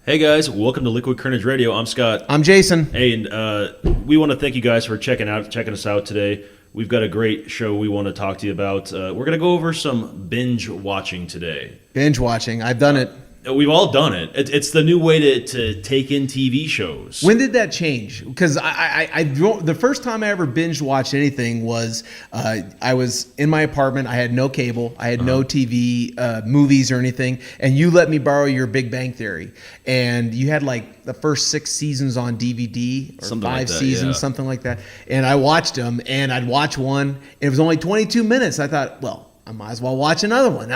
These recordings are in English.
Hey guys, welcome to Liquid Kernedge Radio. I'm Scott. I'm Jason. Hey, and we want to thank you guys for checking us out today. We've got a great show we want to talk to you about. We're going to go over some binge watching today. Binge watching. I've done it. We've all done it. It's the new way to take in TV shows. When did that change? Because the first time I ever binge watched anything was I was in my apartment. I had no cable. I had no TV, movies or anything. And you let me borrow your Big Bang Theory. And you had like the first 6 seasons on DVD or Something 5 like that, seasons, yeah. something like that. And I watched them and I'd watch one. And it was only 22 minutes. I thought, well, I might as well watch another one.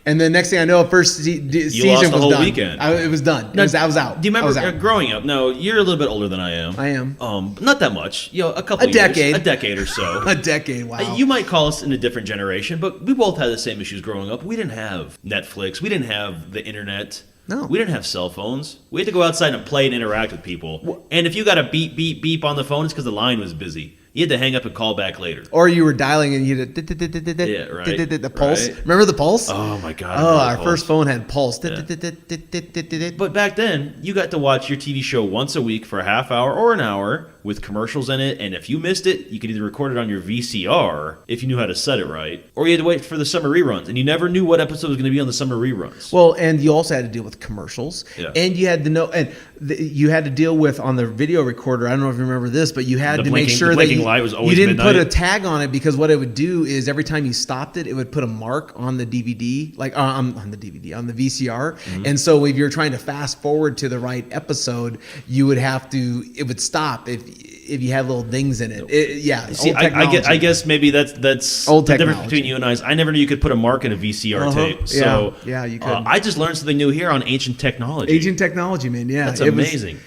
And the next thing I know, first season lost the was whole done. weekend. It was done. Now, I was out. Do you I was remember out. growing up? No, you're a little bit older than I am. I am. Not that much. A couple A years. decade. A decade or so. A decade, wow. You might call us in a different generation, but we both had the same issues growing up. We didn't have Netflix. We didn't have the internet. No. We didn't have cell phones. We had to go outside and play and interact with people. And if you got a beep, beep, beep on the phone, it's because the line was busy. You had to hang up and call back later. Or you were dialing and you had the pulse. Right. Remember the pulse? Oh, my God. Oh, our first phone had pulse. But back then, you got to watch your TV show once a week for a half hour or an hour with commercials in it. And if you missed it, you could either record it on your VCR if you knew how to set it right, or you had to wait for the summer reruns. And you never knew what episode was going to be on the summer reruns. Well, and you also had to deal with commercials. Yeah. And you had to know, you had to deal with on the video recorder. I don't know if you remember this, but you had to make sure that you didn't put a tag on it, because what it would do is every time you stopped it, it would put a mark on the DVD, like on the VCR. Mm-hmm. And so if you're trying to fast forward to the right episode, it would stop if you had little dings in it. See, I guess maybe that's old the technology. difference between you and I. I never knew you could put a mark in a VCR tape. So yeah, you could. I just learned something new here on ancient technology. Ancient technology, man. Yeah, that's amazing.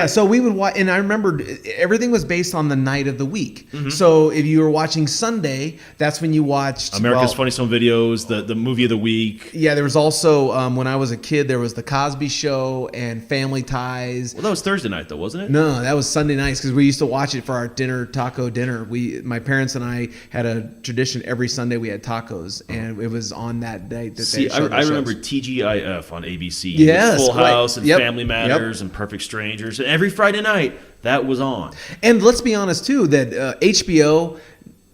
So we would watch, and I remember everything was based on the night of the week. Mm-hmm. So if you were watching Sunday, that's when you watched America's Funniest Home Videos, the movie of the week. Yeah, there was also when I was a kid, there was the Cosby Show and Family Ties. Well, that was Thursday night, though, wasn't it? No, that was Sunday nights, because we used to watch it for our taco dinner. My parents and I had a tradition every Sunday we had tacos, and it was on that day that they showed I remember TGIF on ABC. Yes, Full House and Yep. Family Matters and Perfect Strangers. And every Friday night, that was on. And let's be honest, too, that HBO...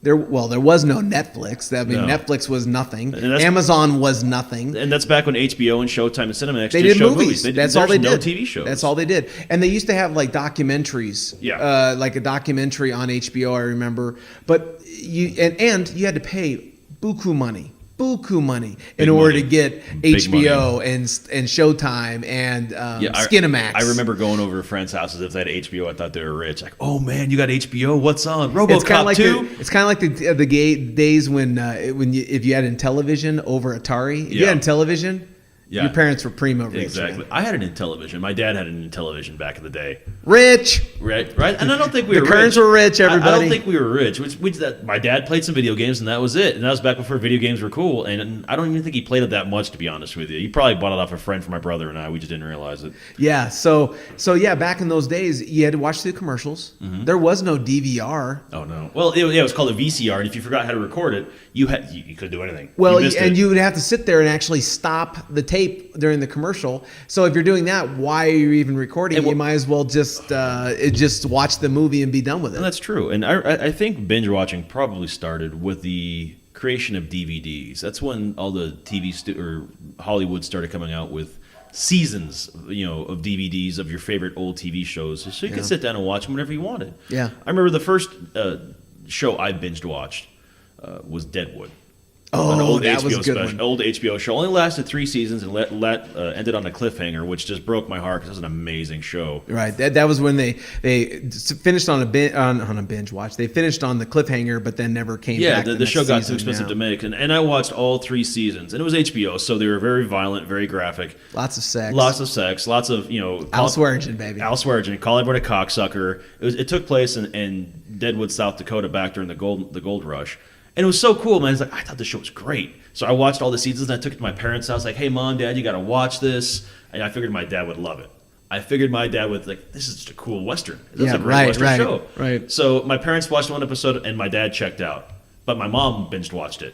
There was no Netflix. Netflix was nothing. Amazon was nothing. And that's back when HBO and Showtime and Cinemax they just did showed movies. That's all they did. No TV shows. That's all they did. And they used to have like documentaries. Yeah. Like a documentary on HBO, I remember. But you had to pay buku money in order to get HBO and Showtime and Skinemax. I remember going over to friends' houses if they had HBO. I thought they were rich. Like, oh man, you got HBO? What's on? RoboCop 2? It's kind of like the days when if you had Intellivision over Atari. If you had Intellivision, your parents were primo rich. Exactly. Man. I had an Intellivision. My dad had an Intellivision back in the day. Rich. Right. And I don't think we were rich. The Kerns were rich, everybody. I don't think we were rich. My dad played some video games, and that was it. And that was back before video games were cool. And I don't even think he played it that much, to be honest with you. He probably bought it off a friend for my brother and I. We just didn't realize it. Yeah. So back in those days, you had to watch the commercials. Mm-hmm. There was no DVR. Oh no. Well, it was called a VCR, and if you forgot how to record it, you couldn't do anything. Well, you would have to sit there and actually stop the tape during the commercial. So if you're doing that, why are you even recording? You might as well just watch the movie and be done with it. And that's true. And I think binge watching probably started with the creation of DVDs. That's when all the or Hollywood started coming out with seasons, of DVDs of your favorite old TV shows, so you could sit down and watch them whenever you wanted. Yeah. I remember the first show I binged watched was Deadwood. Oh, an old that HBO was a good special, one. old HBO show. Only lasted 3 seasons and ended on a cliffhanger, which just broke my heart because it was an amazing show. Right. That was when they finished on a binge watch. They finished on the cliffhanger, but then never came back. Yeah, the show got too expensive to make, and I watched all 3 seasons, and it was HBO, so they were very violent, very graphic. Lots of sex. Lots of Al Swearingen, baby. Al Swearingen, call everyone a cocksucker. It took place in Deadwood, South Dakota, back during the gold rush. And it was so cool, man. It's like, I thought the show was great. So I watched all the seasons, and I took it to my parents' house. Like, hey, Mom, Dad, you got to watch this. And I figured my dad would love it. I figured my dad would, this is just a cool Western. It's a great Western show. Right. So my parents watched one episode, and my dad checked out. But my mom binge watched it.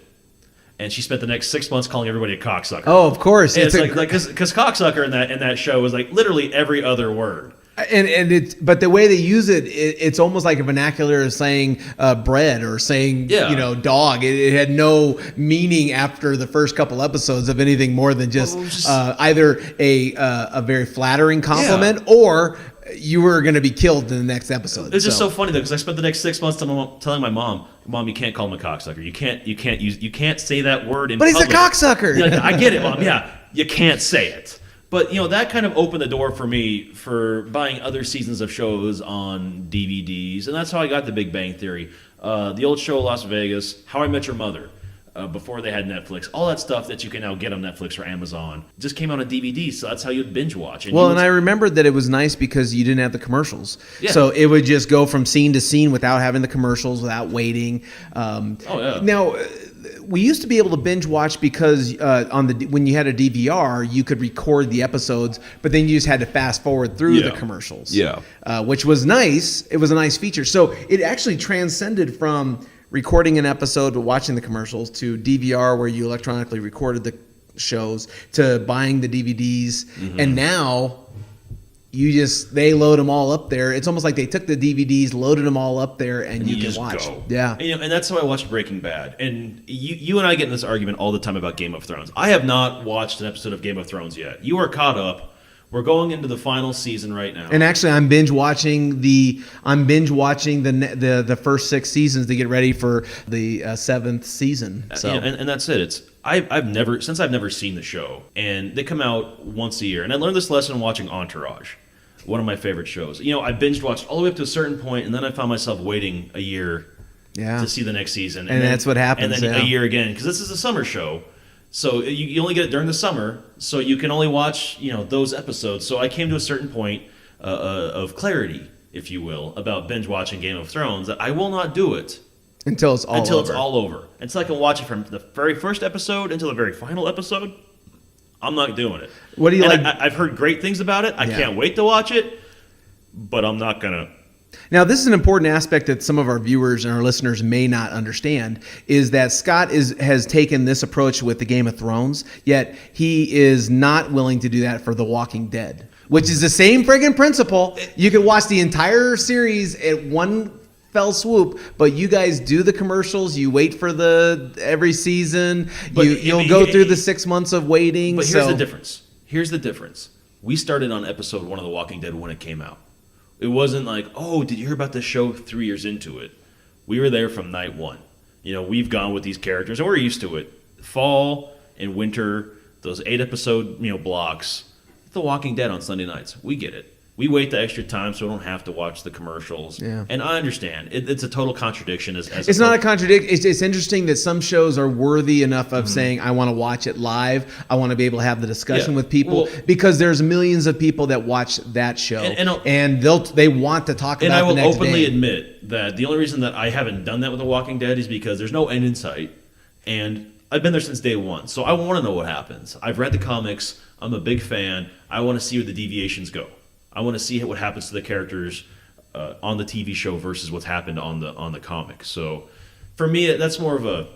and she spent the next 6 months calling everybody a cocksucker. Oh, of course. And it's like because cocksucker in that show was like literally every other word. But the way they use it's almost like a vernacular of saying bread or saying dog. It had no meaning after the first couple episodes of anything more than just either a very flattering compliment or you were going to be killed in the next episode. It's just so funny though, because I spent the next 6 months telling my mom, you can't call him a cocksucker. You can't say that word in public. But he's a cocksucker. I get it, Mom. Yeah, you can't say it. But that kind of opened the door for me for buying other seasons of shows on DVDs, and that's how I got The Big Bang Theory, the old show Las Vegas, How I Met Your Mother, before they had Netflix, all that stuff that you can now get on Netflix or Amazon just came out on DVD, so that's how you'd binge watch. And I remembered that it was nice because you didn't have the commercials, so it would just go from scene to scene without having the commercials, without waiting. Now, we used to be able to binge watch because when you had a DVR, you could record the episodes, but then you just had to fast forward through the commercials. Which was nice. It was a nice feature. So it actually transcended from recording an episode but watching the commercials to DVR, where you electronically recorded the shows, to buying the DVDs, and now they load them all up there. It's almost like they took the DVDs, loaded them all up there, and you can watch. Go. Yeah. And that's how I watched Breaking Bad. And you and I get in this argument all the time about Game of Thrones. I have not watched an episode of Game of Thrones yet. You are caught up. We're going into the final season right now. And actually, I'm binge watching the first 6 seasons to get ready for the 7th season. So and that's it. I've never seen the show, and they come out once a year. And I learned this lesson watching Entourage, one of my favorite shows. I binge watched all the way up to a certain point, and then I found myself waiting a year to see the next season. And that's what happens. And then a year again, because this is a summer show. So you only get it during the summer, so you can only watch those episodes. So I came to a certain point of clarity, if you will, about binge watching Game of Thrones, that I will not do it until it's all over. Until I can watch it from the very first episode until the very final episode. I'm not doing it. What do you like? I've heard great things about it. I can't wait to watch it, but I'm not gonna. Now, this is an important aspect that some of our viewers and our listeners may not understand, is that Scott has taken this approach with the Game of Thrones, yet he is not willing to do that for The Walking Dead, which is the same friggin' principle. You can watch the entire series at one fell swoop, but you guys do the commercials, you wait for every season, you'll go through the 6 months of waiting. But here's the difference. We started on episode 1 of The Walking Dead when it came out. It wasn't like, oh, did you hear about this show 3 years into it? We were there from night 1. We've gone with these characters, and we're used to it. Fall and winter, those 8-episode blocks. The Walking Dead on Sunday nights. We get it. We wait the extra time so we don't have to watch the commercials. Yeah. And I understand. It's a total contradiction. It's not a contradiction. It's interesting that some shows are worthy enough of saying, I want to watch it live. I want to be able to have the discussion with people, because there's millions of people that watch that show. And they want to talk about it the next day. And I will openly admit that the only reason that I haven't done that with The Walking Dead is because there's no end in sight. And I've been there since day 1. So I want to know what happens. I've read the comics. I'm a big fan. I want to see where the deviations go. I want to see what happens to the characters on the TV show versus what's happened on the comic. So, for me, that's more of a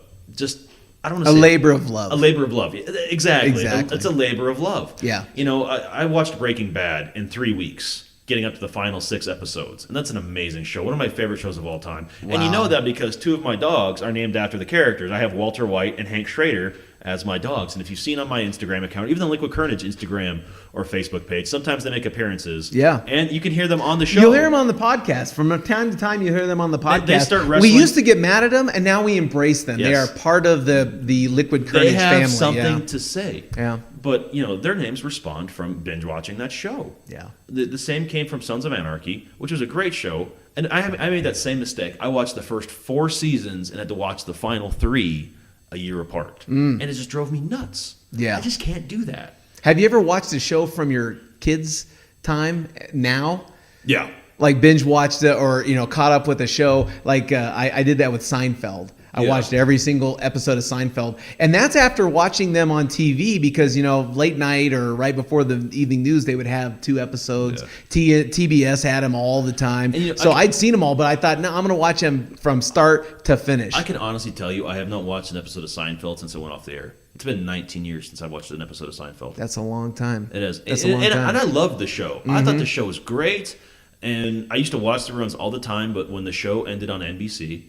labor of love. A labor of love. Exactly. It's a labor of love. Yeah. I watched Breaking Bad in 3 weeks, getting up to the final 6 episodes, and that's an amazing show. One of my favorite shows of all time. Wow. And you know that because 2 of my dogs are named after the characters. I have Walter White and Hank Schrader as my dogs. And if you've seen on my Instagram account, even the Liquid Kernedge Instagram or Facebook page, sometimes they make appearances. Yeah. And you can hear them on the show. You'll hear them on the podcast. From time to time, you hear them on the podcast. They start wrestling. We used to get mad at them, and now we embrace them. Yes. They are part of the Liquid Kernedge family. They have something to say. Yeah. But, their names respond from binge watching that show. Yeah. The same came from Sons of Anarchy, which was a great show. And I made that same mistake. I watched the first 4 seasons and had to watch the final 3 a year apart. And it just drove me nuts. Yeah. I just can't do that. Have you ever watched a show from your kids' time now? Yeah. Like binge watched it or, caught up with a show. Like I did that with Seinfeld. I watched every single episode of Seinfeld. And that's after watching them on TV because, late night or right before the evening news, they would have 2 episodes. Yeah. TBS had them all the time. So I'd seen them all, but I thought, no, I'm going to watch them from start to finish. I can honestly tell you, I have not watched an episode of Seinfeld since it went off the air. It's been 19 years since I watched an episode of Seinfeld. That's a long time. It is. And I love the show. Mm-hmm. I thought the show was great. And I used to watch the reruns all the time, but when the show ended on NBC,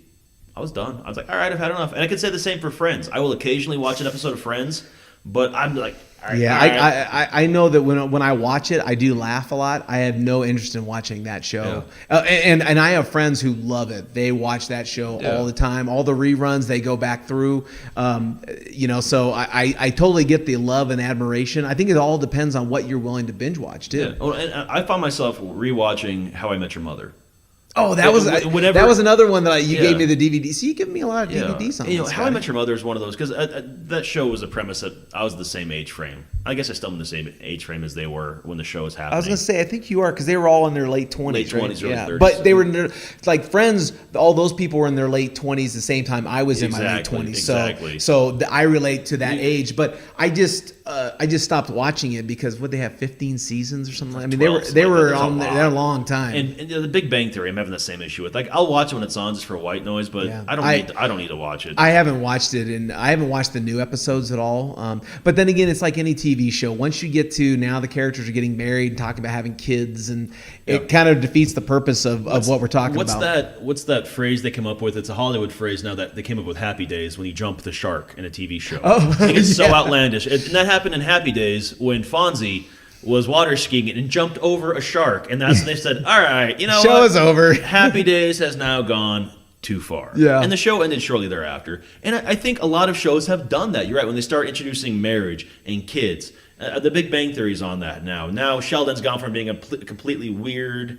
I was done. I was like, all right, I've had enough. And I can say the same for Friends. I will occasionally watch an episode of Friends, but I'm like, all right. Yeah, I know that when I watch it, I do laugh a lot. I have no interest in watching that show. Yeah. And I have friends who love it. They watch that show all the time. All the reruns, they go back through. So I totally get the love and admiration. I think it all depends on what you're willing to binge watch, too. Yeah. Well, and I found myself rewatching How I Met Your Mother. Oh, that was another one that you gave me the DVD. So you give me a lot of DVDs on this. How I Met Your Mother is one of those because that show was a premise that I was the same age frame. I guess I still am the same age frame as they were when the show was happening. I was going to say, I think you are because they were all in their late 20s. Late 20s, early 30s. But they were like Friends. All those people were in their late 20s the same time I was in my late 20s. Exactly. So I relate to that age. But I just stopped watching it because they have 15 seasons or something. I mean, they were on there a long time. And the Big Bang Theory, I'm having the same issue with. Like, I'll watch it when it's on just for white noise, but I don't need to watch it. I haven't watched it, and I haven't watched the new episodes at all. But then again, it's like any TV show. Once you get to now, the characters are getting married and talking about having kids, and it kind of defeats the purpose of what we're talking about. What's that phrase they come up with? It's a Hollywood phrase now that they came up with Happy Days when you jump the shark in a TV show. Oh, it's so outlandish. And that happened in Happy Days when Fonzie was water skiing and jumped over a shark, and that's when they said, all right, show is over. Happy Days has now gone too far. Yeah. And the show ended shortly thereafter. And I think a lot of shows have done that. You're right. When they start introducing marriage and kids, the Big Bang Theory's on that now. Now Sheldon's gone from being a completely weird,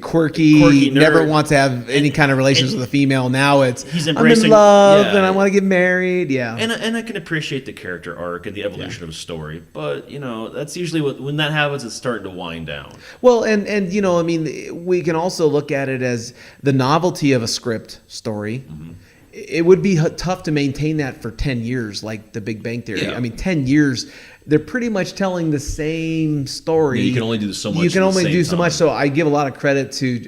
quirky nerd, never wants to have any kind of relations with a female. Now he's embracing, I'm in love and I want to get married. Yeah. And I can appreciate the character arc and the evolution of a story, but that's usually when that happens, it's starting to wind down. Well, and I mean, we can also look at it as the novelty of a script story. Mm-hmm. It would be tough to maintain that for 10 years, like the Big Bang Theory. Yeah. I mean, 10 years. They're pretty much telling the same story. Yeah, you can only do so much. You can only do so much. So I give a lot of credit to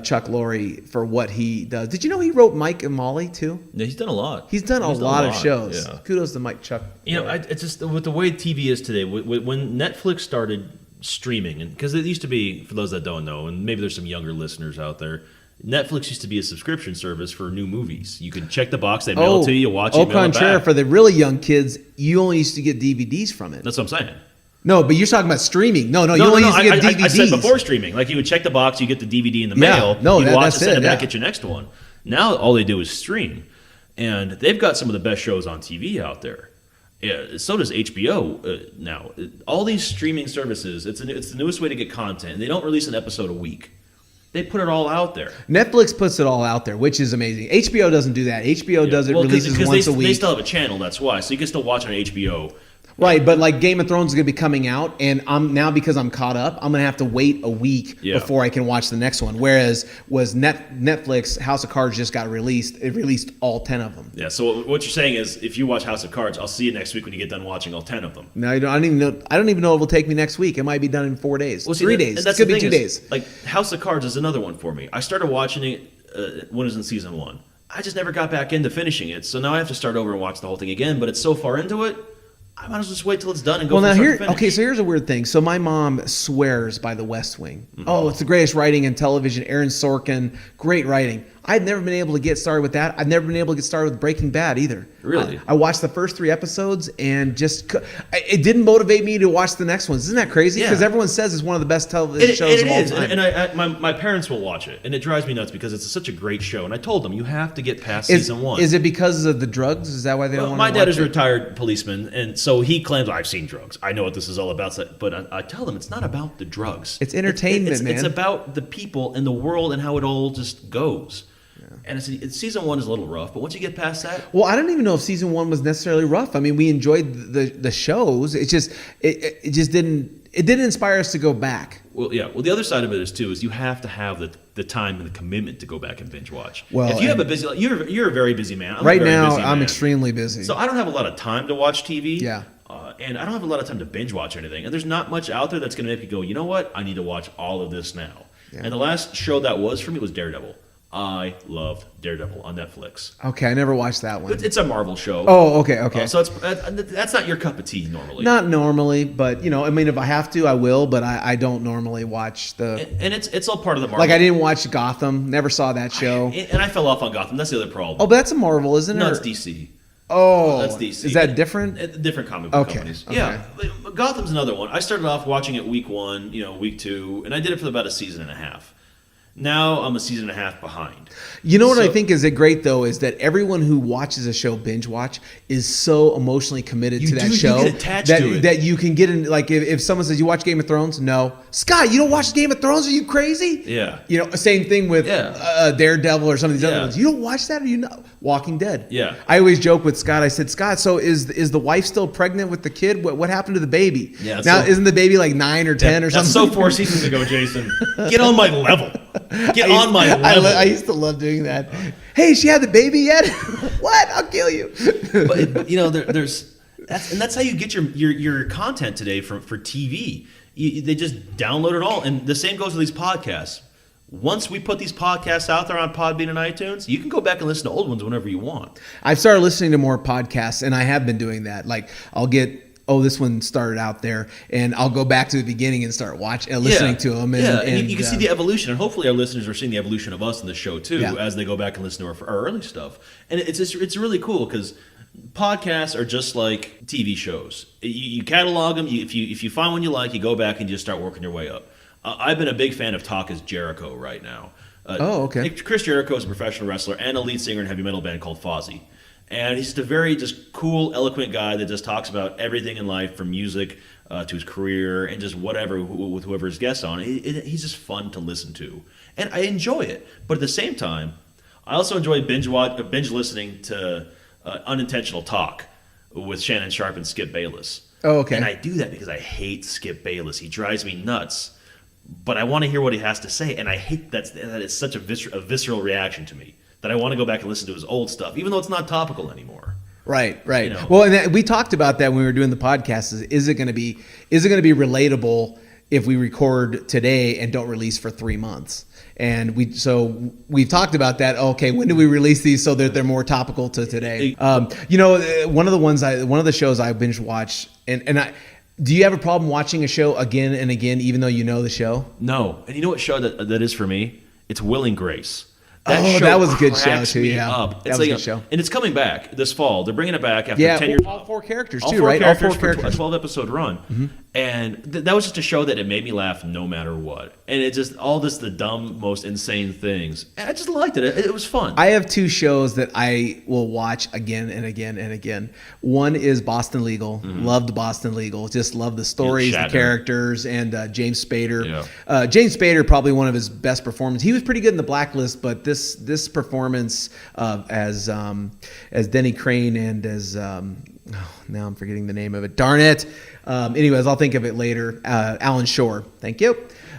Chuck Lorre for what he does. Did you know he wrote Mike and Molly too? Yeah, he's done a lot. He's done a lot of shows. Yeah. Kudos to Chuck. It's just with the way TV is today. When Netflix started streaming, and because it used to be, for those that don't know, and maybe there's some younger listeners out there, Netflix used to be a subscription service for new movies. You could check the box, they mail it to you, watch it, mail it back. For the really young kids, you only used to get DVDs from it. That's what I'm saying. No, but you're talking about streaming. No, you only used to get DVDs. I said before streaming. Like, you would check the box, you get the DVD in the mail, you watch it, send it back, get your next one. Now all they do is stream. And they've got some of the best shows on TV out there. Yeah, so does HBO now. All these streaming services, it's the newest way to get content. And they don't release an episode a week. They put it all out there. Netflix puts it all out there, which is amazing. HBO doesn't do that. HBO does it, releases once a week. They still have a channel, that's why. So you can still watch it on HBO. Right, but like Game of Thrones is going to be coming out, and now because I'm caught up, I'm going to have to wait a week before I can watch the next one. Whereas Netflix, House of Cards just got released. It released all 10 of them. Yeah, so what you're saying is if you watch House of Cards, I'll see you next week when you get done watching all 10 of them. No, I don't even know if it will take me next week. It might be done in 4 days. Well, 3 days. It could be 2 days. Like, House of Cards is another one for me. I started watching it when it was in season 1. I just never got back into finishing it, so now I have to start over and watch the whole thing again, but it's so far into it, I might as well just wait till it's done and go from start to finish. Okay, so here's a weird thing. So my mom swears by The West Wing. Mm-hmm. Oh, it's the greatest writing in television. Aaron Sorkin, great writing. I've never been able to get started with that. I've never been able to get started with Breaking Bad either. Really? I watched the first 3 episodes and it didn't motivate me to watch the next ones. Isn't that crazy? Because everyone says it's one of the best television shows of all time. And my parents will watch it, and it drives me nuts because it's such a great show. And I told them, you have to get past season 1. Is it because of the drugs? Is that why they don't want to watch it? My dad is a retired policeman, and so he claims, I've seen drugs. I know what this is all about. But I tell them it's not about the drugs. It's entertainment, man. It's about the people and the world and how it all just goes. And season 1 is a little rough, but once you get past that, well, I don't even know if season 1 was necessarily rough. I mean, we enjoyed the shows. It just didn't inspire us to go back. Well, yeah. Well, the other side of it is you have to have the time and the commitment to go back and binge watch. Well, if you have a busy, you're a very busy man. Right now, I'm extremely busy. So I don't have a lot of time to watch TV. Yeah. And I don't have a lot of time to binge watch anything. And there's not much out there that's going to make me go, you know what? I need to watch all of this now. Yeah. And the last show that was for me was Daredevil. I loved Daredevil on Netflix. Okay, I never watched that one. It's a Marvel show. Oh, okay. So that's not your cup of tea normally. Not normally, but I mean, if I have to, I will. But I don't normally watch the. And it's all part of the Marvel. Like I didn't watch Gotham. Never saw that show. And I fell off on Gotham. That's the other problem. Oh, but that's a Marvel, isn't it? No, it's DC. Oh, that's DC. Is that different? Different comic book companies. Okay. Yeah, Gotham's another one. I started off watching it week 1, week 2, and I did it for about a season and a half. Now I'm a season and a half behind. You know what I think is great though is that everyone who watches a show binge watch is so emotionally committed to that show you get attached to it. That you can get in. Like if someone says you watch Game of Thrones, no, Scott, you don't watch Game of Thrones? Are you crazy? Yeah. Same thing with Daredevil or some of these other ones. You don't watch that, or Walking Dead? Yeah. I always joke with Scott. I said, Scott, so is the wife still pregnant with the kid? What happened to the baby? Yeah. Now isn't the baby like 9 or 10 or something? That's so 4 seasons ago, Jason. Get on my level. Get on my level. I used to love doing that. Hey, she had the baby yet? What? I'll kill you. But that's how you get your content today for TV. They just download it all, and the same goes with these podcasts. Once we put these podcasts out there on Podbean and iTunes, you can go back and listen to old ones whenever you want. I've started listening to more podcasts, and I have been doing that. Like I'll get. Oh, this one started out there, and I'll go back to the beginning and start listening to them. And you can see the evolution, and hopefully our listeners are seeing the evolution of us in the show too, as they go back and listen to our early stuff. And it's really cool because podcasts are just like TV shows. You catalog them. If you find one you like, you go back and you just start working your way up. I've been a big fan of Talk is Jericho right now. Okay. Chris Jericho is a professional wrestler and a lead singer in a heavy metal band called Fozzy. And he's just a very cool, eloquent guy that just talks about everything in life, from music to his career and just whatever with whoever his guests on. He's just fun to listen to, and I enjoy it. But at the same time, I also enjoy binge listening to Unintentional Talk with Shannon Sharp and Skip Bayless. Oh, okay. And I do that because I hate Skip Bayless. He drives me nuts. But I want to hear what he has to say, and I hate that it's such a visceral reaction to me that I want to go back and listen to his old stuff, even though it's not topical anymore. Right. Well, and we talked about that when we were doing the podcast. Is it going to be relatable if we record today and don't release for 3 months? And we've talked about that. Okay, when do we release these so that they're more topical to today? One of the shows I binge watch, do you have a problem watching a show again and again, even though you know the show? No. And you know what show that is for me? It's Will and Grace. That was a good show too. Yeah, up. That was a good show. And it's coming back this fall. They're bringing it back after 10 years. All 4 characters all too, 4 right? Characters all 4 characters for a 12-episode run. Mm-hmm. And that was just a show that it made me laugh no matter what. And it just the dumb, most insane things. And I just liked it. It was fun. I have 2 shows that I will watch again and again and again. One is Boston Legal. Mm-hmm. Loved Boston Legal. Just loved the stories, the characters, and James Spader. Yeah. James Spader, probably one of his best performances. He was pretty good in The Blacklist, but this performance as Denny Crane and as now I'm forgetting the name of it. Darn it. Anyways, I'll think of it later. Alan Shore. Thank you.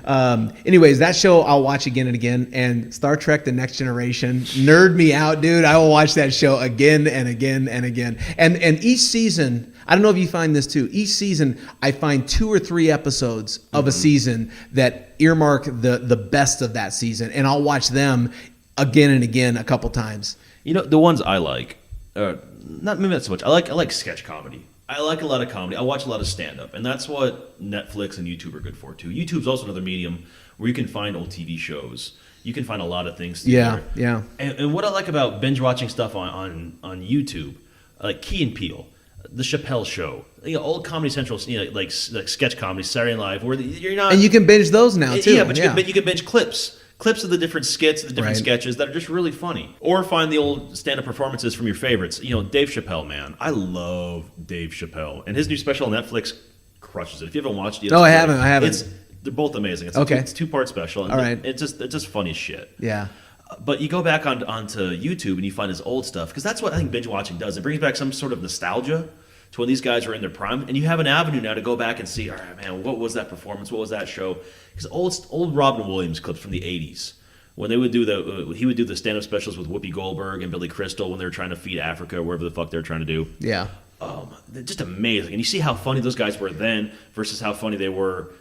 Anyways, that show I'll watch again and again. And Star Trek: The Next Generation nerd me out, dude. I will watch that show again and again and again. And each season, I don't know if you find this too. Each season, I find 2 or 3 episodes of a season that earmark the best of that season, and I'll watch them again and again a couple times. The ones I like, not so much. I like sketch comedy. I like a lot of comedy. I watch a lot of stand-up, and that's what Netflix and YouTube are good for too. YouTube's also another medium where you can find old TV shows. You can find a lot of things together. Yeah. And what I like about binge watching stuff on YouTube, like Key and Peele, The Chappelle Show, old Comedy Central, like sketch comedy, Saturday Night Live, where you're not. And you can binge those now too. Yeah, but you can binge clips of the different skits, the different sketches that are just really funny. Or find the old stand-up performances from your favorites. Dave Chappelle, man. I love Dave Chappelle. And his new special on Netflix crushes it. If you haven't watched it, I haven't. They're both amazing. It's a 2-part special. And all right. It's just funny as shit. Yeah. But you go back onto YouTube and you find his old stuff, because that's what I think binge watching does. It brings back some sort of nostalgia to when these guys were in their prime, and you have an avenue now to go back and see, all right, man, what was that performance? What was that show? Because old Robin Williams clips from the '80s, when they would do he would do the stand-up specials with Whoopi Goldberg and Billy Crystal when they were trying to feed Africa, wherever the fuck they were trying to do. Yeah. They're just amazing, and you see how funny those guys were then versus how funny they were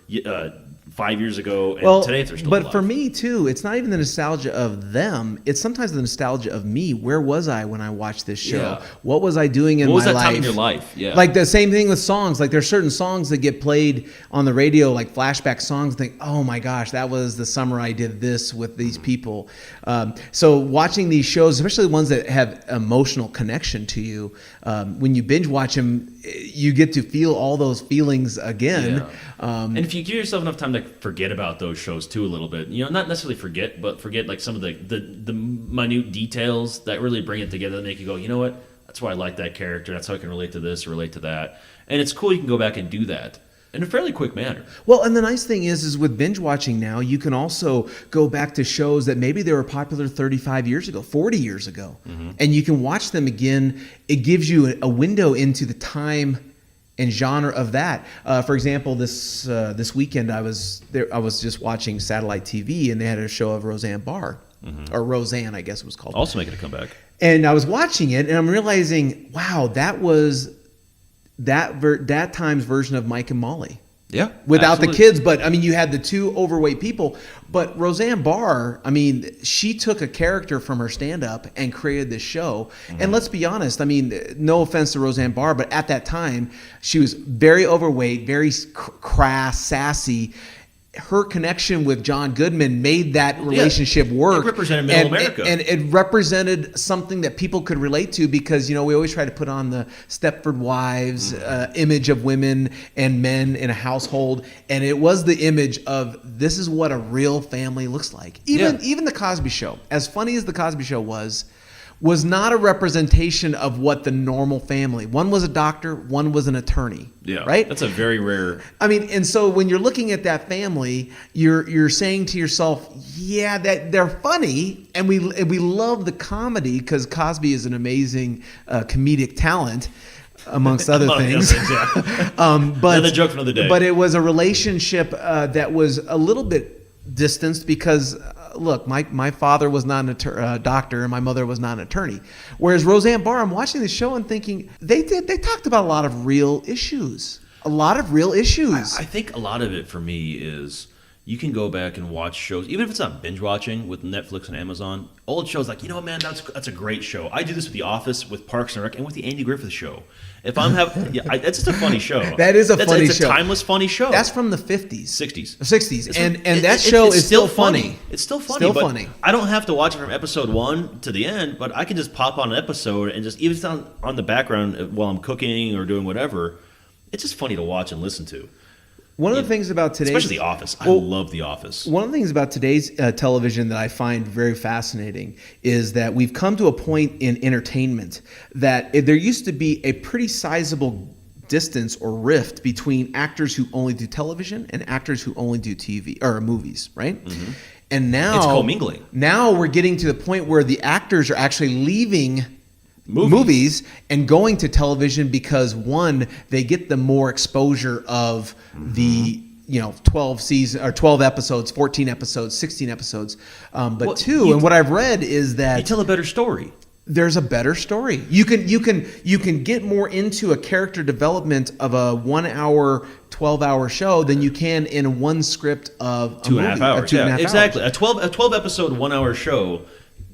5 years ago, and today they're still alive. For me too, it's not even the nostalgia of them. It's sometimes the nostalgia of me. Where was I when I watched this show? Yeah. What was I doing in my life? What was that time in your life? Yeah. Like the same thing with songs. Like there's certain songs that get played on the radio, like flashback songs. Think, oh my gosh, that was the summer I did this with these people. So watching these shows, especially the ones that have emotional connection to you, when you binge watch them, you get to feel all those feelings again. Yeah. And if you give yourself enough time to forget about those shows too a little bit, not necessarily forget, but forget like some of the minute details that really bring it together and make you go, you know what? That's why I like that character. That's how I can relate to this or relate to that. And it's cool you can go back and do that in a fairly quick manner. Well, and the nice thing is with binge watching now, you can also go back to shows that maybe they were popular 35 years ago, 40 years ago, and you can watch them again. It gives you a window into the time and genre of that. For example, this weekend I was just watching satellite TV, and they had a show of Roseanne Barr, or Roseanne, I guess it was called. Also making a comeback. And I was watching it, and I'm realizing, wow, that was that time's version of Mike and Molly. Yeah. Without absolutely. the kids, but I mean, you had the two overweight people. But Roseanne Barr, I mean, she took a character from her stand-up and created this show. And let's be honest, I mean, no offense to Roseanne Barr, but at that time, she was very overweight, very crass, sassy. Her connection with John Goodman made that relationship work. It represented middle America. And it represented something that people could relate to, because, we always try to put on the Stepford Wives image of women and men in a household. And it was the image of, this is what a real family looks like. Even the Cosby Show, as funny as the Cosby Show was not a representation of what the normal family. One was a doctor, one was an attorney. Yeah, right. That's a very rare. I mean, and so when you're looking at that family, you're saying to yourself, yeah, that they're funny, and we love the comedy, because Cosby is an amazing comedic talent, amongst other things. But the joke for another day. But it was a relationship that was a little bit distanced, because look, my father was not a doctor, and my mother was not an attorney. Whereas Roseanne Barr, I'm watching the show and thinking they talked about a lot of real issues. I think a lot of it for me is you can go back and watch shows, even if it's not binge watching with Netflix and Amazon. Old shows like, man, that's a great show. I do this with The Office, with Parks and Rec, and with the Andy Griffith Show. If I'm having, that's just a funny show. That is a funny show. It's a timeless, funny show. That's from the 50s, 60s, and that show is still funny. It's still funny. Still but funny. I don't have to watch it from episode 1 to the end, but I can just pop on an episode and just, even if it's on the background while I'm cooking or doing whatever, it's just funny to watch and listen to. One of the things about today's... Especially The Office. I love The Office. One of the things about today's television that I find very fascinating is that we've come to a point in entertainment that there used to be a pretty sizable distance or rift between actors who only do television and actors who only do TV or movies, right? Mm-hmm. And now... It's commingling. Now we're getting to the point where the actors are actually leaving... Movies and going to television, because one, they get the more exposure of the 12 episodes, 14 episodes, 16 episodes, but and what I've read is that you tell a better story. There's a better story. You can get more into a character development of a 1 hour, 12-hour show than you can in one script of 2.5 hours. Exactly. Hours. A 12 episode 1 hour show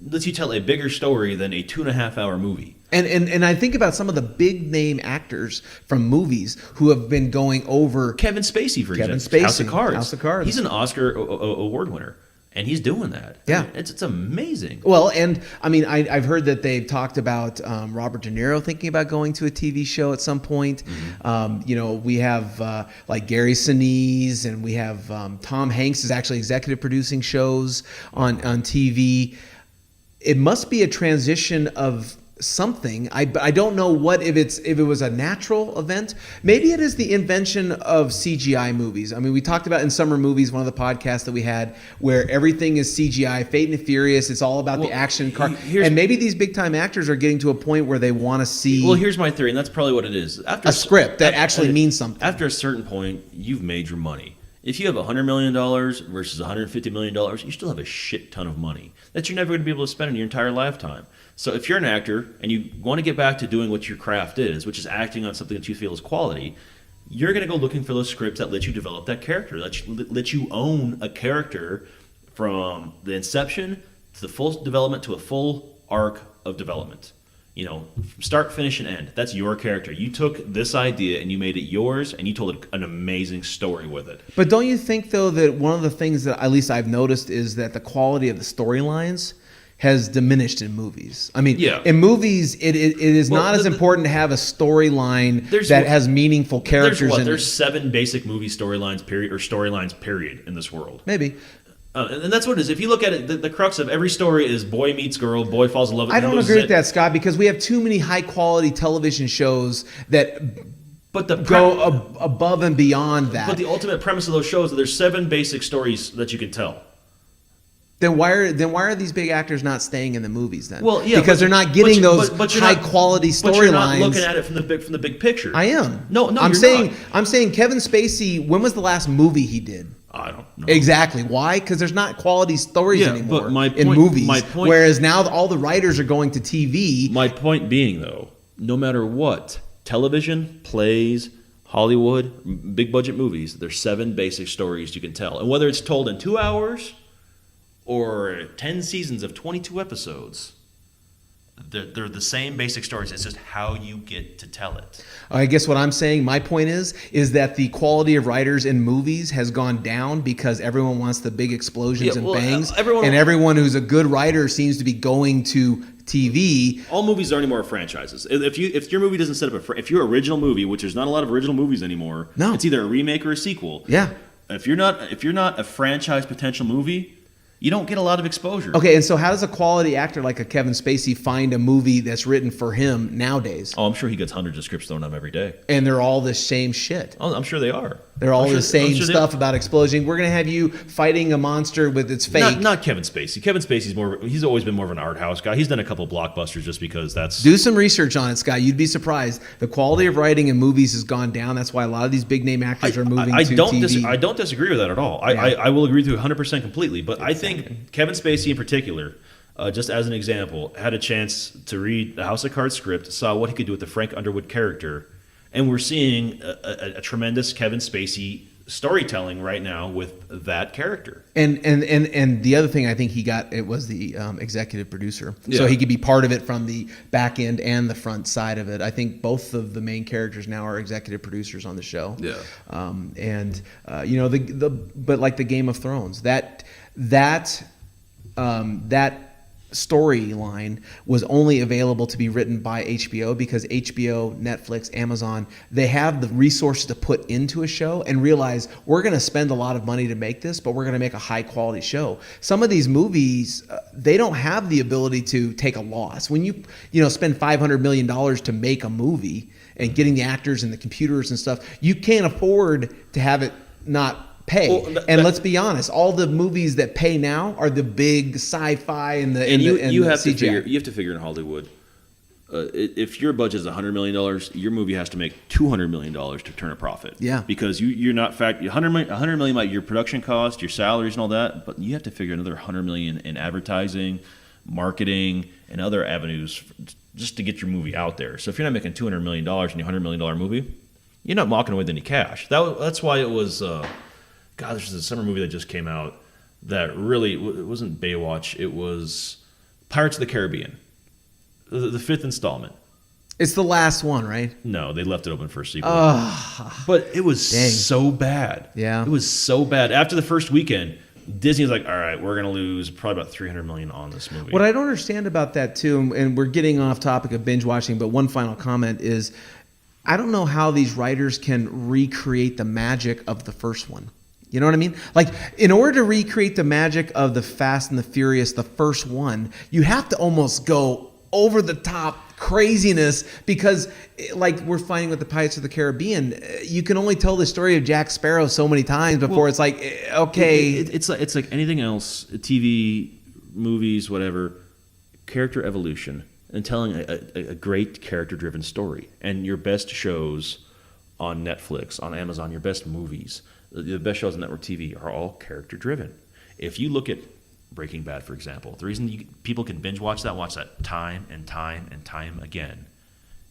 lets you tell a bigger story than a 2.5 hour movie. And I think about some of the big name actors from movies who have been going over. Kevin Spacey, for example. House of Cards. He's an Oscar award winner, and he's doing that. Yeah. It's amazing. Well, and I mean, I've heard that they've talked about Robert De Niro thinking about going to a TV show at some point. Mm-hmm. We have like Gary Sinise, and we have Tom Hanks is actually executive producing shows on TV. It must be a transition of something. I don't know what if it was a natural event. Maybe it is the invention of CGI movies. I mean, we talked about in Summer Movies, one of the podcasts that we had, where everything is CGI. Fate and the Furious, it's all about the action car. And maybe these big time actors are getting to a point where they want to see. Well, here's my theory, and that's probably what it is. After a script that actually means something. After a certain point, you've made your money. If you have $100 million versus $150 million, you still have a shit ton of money that you're never going to be able to spend in your entire lifetime. So if you're an actor and you want to get back to doing what your craft is, which is acting on something that you feel is quality, you're going to go looking for those scripts that let you develop that character, let you own a character from the inception to the full development to a full arc of development. You know, from start, finish, and end. That's your character. You took this idea and you made it yours, and you told an amazing story with it. But don't you think, though, that one of the things that at least I've noticed is that the quality of the storylines has diminished in movies? I mean, in movies, it is not as important to have a storyline that has meaningful characters in it. There's 7 basic movie storylines, period, in this world. Maybe. And that's what it is. If you look at it, the crux of every story is boy meets girl, boy falls in love with. I don't agree with that, Scott, because we have too many high-quality television shows that go above and beyond that. But the ultimate premise of those shows is that there's 7 basic stories that you can tell. Then why are these big actors not staying in the movies then? Well, yeah, because they're not getting those high quality storylines. But you're not looking at it from the big picture. I am. No, I'm saying Kevin Spacey. When was the last movie he did? I don't know. Exactly. Why? Because there's not quality stories anymore but in movies. Whereas now all the writers are going to TV. My point being, though, no matter what, television, plays, Hollywood, big budget movies, there's 7 basic stories you can tell. And whether it's told in 2 hours or 10 seasons of 22 episodes, they're the same basic stories. It's just how you get to tell it. I guess what I'm saying, my point is that the quality of writers in movies has gone down because everyone wants the big explosions and bangs. And everyone who's a good writer seems to be going to TV. All movies are anymore franchises. If your movie doesn't set up if your original movie, which there's not a lot of original movies anymore, it's either a remake or a sequel. Yeah. If you're not a franchise potential movie, you don't get a lot of exposure. Okay, and so how does a quality actor like a Kevin Spacey find a movie that's written for him nowadays? Oh, I'm sure he gets hundreds of scripts thrown at him every day. And they're all the same shit. Oh, I'm sure they are. They're all the same stuff about explosion. We're going to have you fighting a monster with its fake. Not Kevin Spacey. Kevin Spacey's he's always been more of an art house guy. He's done a couple blockbusters just because that's... Do some research on it, Scott. You'd be surprised. The quality of writing in movies has gone down. That's why a lot of these big name actors are moving to TV. I don't disagree with that at all. I will agree with you 100% completely. But I think Kevin Spacey in particular, just as an example, had a chance to read the House of Cards script, saw what he could do with the Frank Underwood character, and we're seeing a tremendous Kevin Spacey storytelling right now with that character. And the other thing I think he got, it was the executive producer, so he could be part of it from the back end and the front side of it. I think both of the main characters now are executive producers on the show. Yeah. But like the Game of Thrones, that storyline was only available to be written by HBO because HBO, Netflix, Amazon, they have the resources to put into a show and realize we're going to spend a lot of money to make this, but we're going to make a high quality show. Some of these movies, they don't have the ability to take a loss. When you spend $500 million to make a movie and getting the actors and the computers and stuff, you can't afford to have it not pay. Well, let's be honest, all the movies that pay now are the big sci-fi and you have CGI. to figure in Hollywood, if your budget is $100 million, your movie has to make $200 million to turn a profit. Yeah. Because you're not $100 million about your production cost, your salaries and all that, but you have to figure another $100 million in advertising, marketing, and other avenues just to get your movie out there. So if you're not making $200 million in your $100 million movie, you're not walking away with any cash. That's why it was... God, this is a summer movie that just came out that really, it wasn't Baywatch, it was Pirates of the Caribbean, the 5th installment. It's the last one, right? No, they left it open for a sequel. But it was so bad. Yeah. It was so bad. After the first weekend, Disney was like, all right, we're going to lose probably about $300 million on this movie. What I don't understand about that, too, and we're getting off topic of binge watching, but one final comment is, I don't know how these writers can recreate the magic of the first one. You know what I mean? Like, in order to recreate the magic of the Fast and the Furious, the first one, you have to almost go over the top craziness, because like we're finding with the Pirates of the Caribbean, you can only tell the story of Jack Sparrow so many times before it's like, okay. It's like anything else, TV, movies, whatever, character evolution and telling a great character-driven story. And your best shows on Netflix, on Amazon, your best movies, the best shows on network TV are all character-driven. If you look at Breaking Bad, for example, the reason people can binge watch that time and time and time again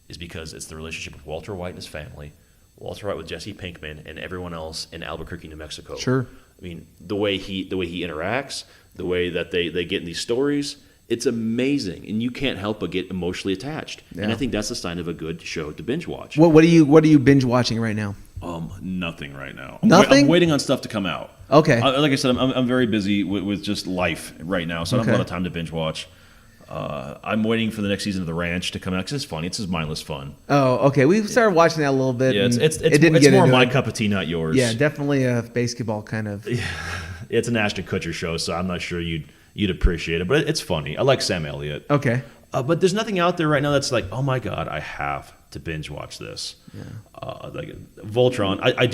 is because it's the relationship with Walter White and his family, Walter White with Jesse Pinkman, and everyone else in Albuquerque, New Mexico. Sure. I mean, the way he interacts, the way that they get in these stories, it's amazing, and you can't help but get emotionally attached. Yeah. And I think that's a sign of a good show to binge watch. What are you binge watching right now? Nothing right now. Nothing? I'm waiting on stuff to come out. Okay. Like I said, I'm very busy with just life right now, so I don't have a lot of time to binge watch. I'm waiting for the next season of The Ranch to come out because it's funny. It's just mindless fun. Oh, okay. We started watching that a little bit. Yeah, it's more my cup of tea, not yours. Yeah, definitely a basketball kind of. It's an Ashton Kutcher show, so I'm not sure you'd appreciate it, but it's funny. I like Sam Elliott. Okay. But there's nothing out there right now that's like, oh my God, I have to binge watch this. Yeah. Like Voltron, I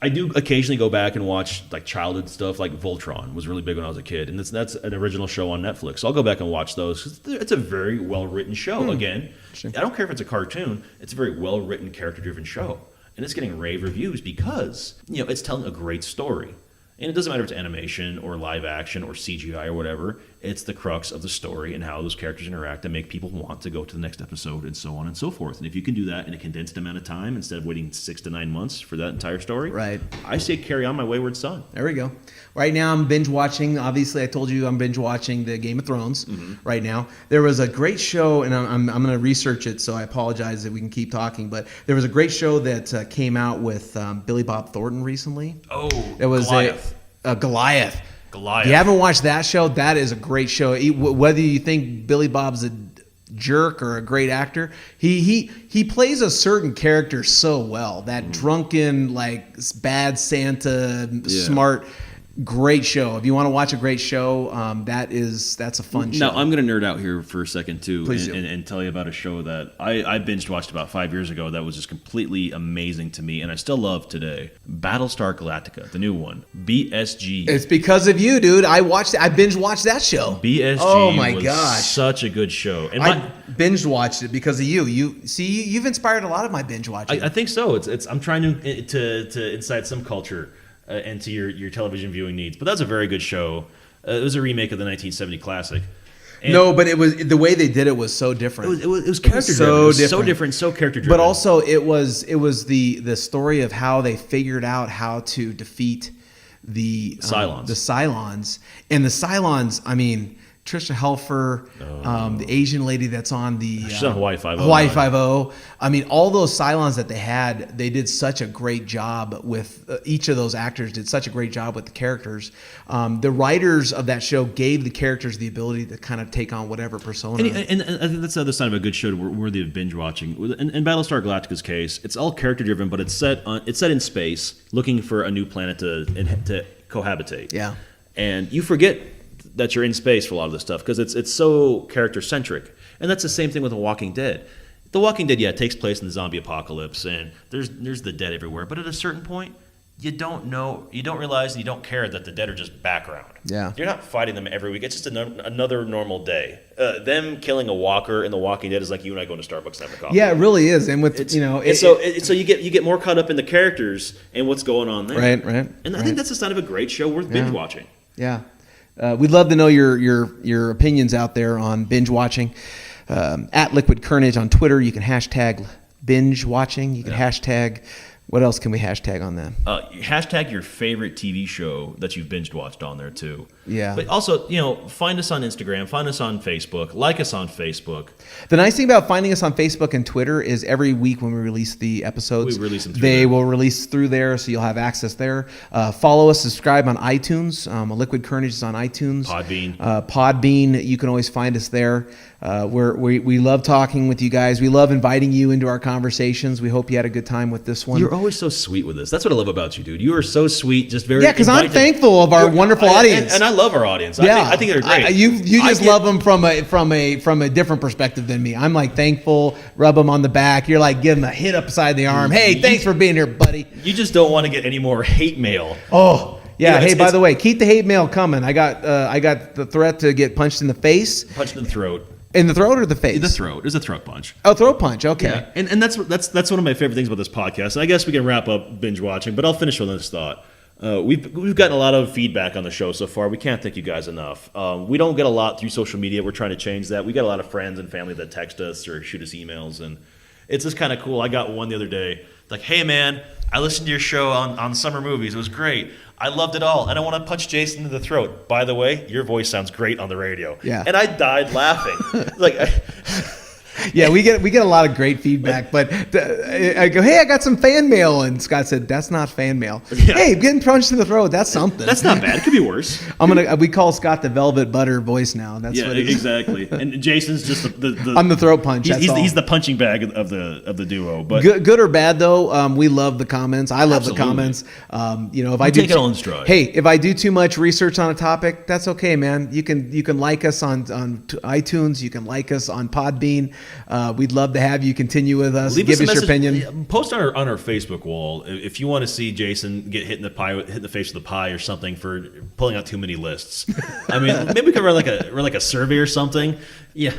do occasionally go back and watch like childhood stuff. Like Voltron was really big when I was a kid, and that's an original show on Netflix. So I'll go back and watch those. It's a very well written show. Again, I don't care if it's a cartoon. It's a very well written, character driven show, and it's getting rave reviews because it's telling a great story. And it doesn't matter if it's animation or live action or CGI or whatever. It's the crux of the story and how those characters interact and make people want to go to the next episode and so on and so forth. And if you can do that in a condensed amount of time instead of waiting 6 to 9 months for that entire story, right? I say carry on, my wayward son. There we go. Right now I'm binge watching. Obviously, I told you I'm binge watching the Game of Thrones right now. There was a great show, and I'm going to research it, so I apologize that we can keep talking. But there was a great show that came out with Billy Bob Thornton recently. Oh, it was Goliath. Goliath. Goliath. If you haven't watched that show, that is a great show. Whether you think Billy Bob's a jerk or a great actor, he plays a certain character so well. That drunken, like bad Santa, smart. Great show. If you want to watch a great show, that's a fun show. Now, I'm going to nerd out here for a second, too, Please and tell you about a show that I binge watched about 5 years ago that was just completely amazing to me, and I still love today. Battlestar Galactica, the new one. BSG. It's because of you, dude. I binge watched that show. BSG oh my was gosh. such a good show. And I binge watched it because of you. You've inspired a lot of my binge watching. I think so. I'm trying to incite some culture into your television viewing needs. But that's a very good show. It was a remake of the 1970 classic. And no, but it was the way they did it was so different. It was character driven. So different, so character driven. But also it was the story of how they figured out how to defeat the Cylons. The Cylons. And the Cylons, I mean, Trisha Helfer, the Asian lady that's on the she's on Hawaii Five-0. Hawaii Five-0. I mean, all those Cylons that they did such a great job with each of those actors did such a great job with the characters. The writers of that show gave the characters the ability to kind of take on whatever persona. And I think that's the other sign of a good show worthy of binge watching. In Battlestar Galactica's case, it's all character driven, but it's set in space, looking for a new planet to cohabitate. Yeah, and you forget that you're in space for a lot of this stuff because it's so character centric, and that's the same thing with The Walking Dead. The Walking Dead, it takes place in the zombie apocalypse, and there's the dead everywhere. But at a certain point, you don't realize, and you don't care that the dead are just background. Yeah, you're not fighting them every week. It's just another normal day. Them killing a walker in The Walking Dead is like you and I going to Starbucks and having a coffee. Yeah, it really is, and with so you get more caught up in the characters and what's going on there. Right. And I think that's a sign of a great show worth binge watching. Yeah. We'd love to know your opinions out there on binge watching. At Liquid Kernedge on Twitter, you can hashtag binge watching. You can hashtag. What else can we hashtag on that? Hashtag your favorite TV show that you've binge watched on there too. Yeah. But also, find us on Instagram, find us on Facebook, like us on Facebook. The nice thing about finding us on Facebook and Twitter is every week when we release the episodes, we release them they will release through there, so you'll have access there. Follow us, subscribe on iTunes. Liquid Kernedge is on iTunes. Podbean, you can always find us there. We love talking with you guys. We love inviting you into our conversations. We hope you had a good time with this one. You're always so sweet with this. That's what I love about you, dude. You are so sweet, just very because I'm thankful of our wonderful audience, and I love our audience. Yeah, I think they're great. You just love them from a different perspective than me. I'm like thankful, rub them on the back. You're like give them a hit upside the arm. Hey, thanks for being here, buddy. You just don't want to get any more hate mail. Oh. Yeah. Hey, by the way, keep the hate mail coming. I got the threat to get punched in the face. Punched in the throat. In the throat or the face? The throat. It was a throat punch. Oh, throat punch. Okay. Yeah. And that's one of my favorite things about this podcast. And I guess we can wrap up binge watching, but I'll finish with this thought. We've gotten a lot of feedback on the show so far. We can't thank you guys enough. We don't get a lot through social media. We're trying to change that. We got a lot of friends and family that text us or shoot us emails, and it's just kind of cool. I got one the other day. Like, hey man, I listened to your show on summer movies. It was great. I loved it all, and I want to punch Jason in the throat. By the way, your voice sounds great on the radio. Yeah. And I died laughing. Like, yeah, we get a lot of great feedback, but I go, hey, I got some fan mail, and Scott said, that's not fan mail. Yeah. Hey, getting punched in the throat, that's something. That's not bad. It could be worse. We call Scott the Velvet Butter voice now. That's what it is. Exactly. And Jason's just the on the throat punch. He's the punching bag of the duo. But good or bad though, we love the comments. I love the comments. If I do take it all in stride. Hey, if I do too much research on a topic, that's okay, man. You can like us on iTunes. You can like us on Podbean. We'd love to have you continue with us. Give us your opinion. Post on our Facebook wall if you want to see Jason get hit in the face with a pie or something for pulling out too many lists. I mean, maybe we could run like a survey or something. Yeah.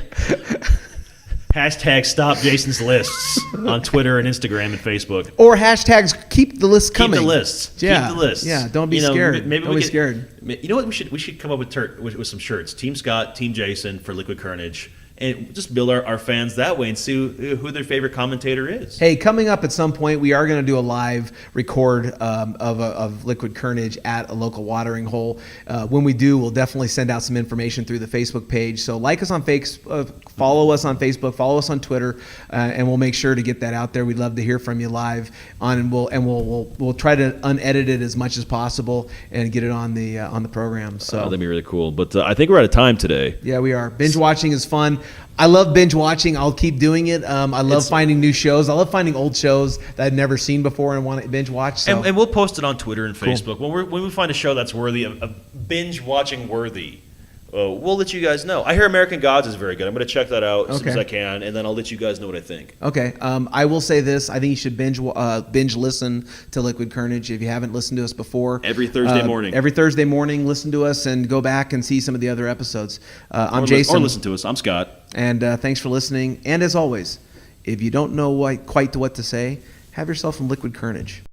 Hashtag stop Jason's lists on Twitter and Instagram and Facebook. Or hashtags keep the list coming. Keep the lists. Yeah. Keep the lists. Yeah. Don't be scared. Don't be scared. You know what? We should come up with some shirts. Team Scott, Team Jason for Liquid Kernedge. And just build our fans that way and see who their favorite commentator is. Hey, coming up at some point, we are going to do a live record of Liquid Kernedge at a local watering hole. When we do, we'll definitely send out some information through the Facebook page. So like us on Facebook, follow us on Facebook, follow us on Twitter, and we'll make sure to get that out there. We'd love to hear from you live we'll try to unedit it as much as possible and get it on the program. So that'd be really cool. But I think we're out of time today. Yeah, we are. Binge watching is fun. I love binge watching. I'll keep doing it. I love finding new shows. I love finding old shows that I'd never seen before and want to binge watch. So. And we'll post it on Twitter and Facebook. Cool. When we find a show that's worthy of binge watching worthy, we'll let you guys know. I hear American Gods is very good. I'm going to check that out as soon as I can, and then I'll let you guys know what I think. Okay. I will say this. I think you should binge listen to Liquid Kernedge if you haven't listened to us before. Every Thursday morning. Every Thursday morning, listen to us and go back and see some of the other episodes. I'm Jason. Or listen to us. I'm Scott. And thanks for listening. And as always, if you don't know quite what to say, have yourself some Liquid Kernedge.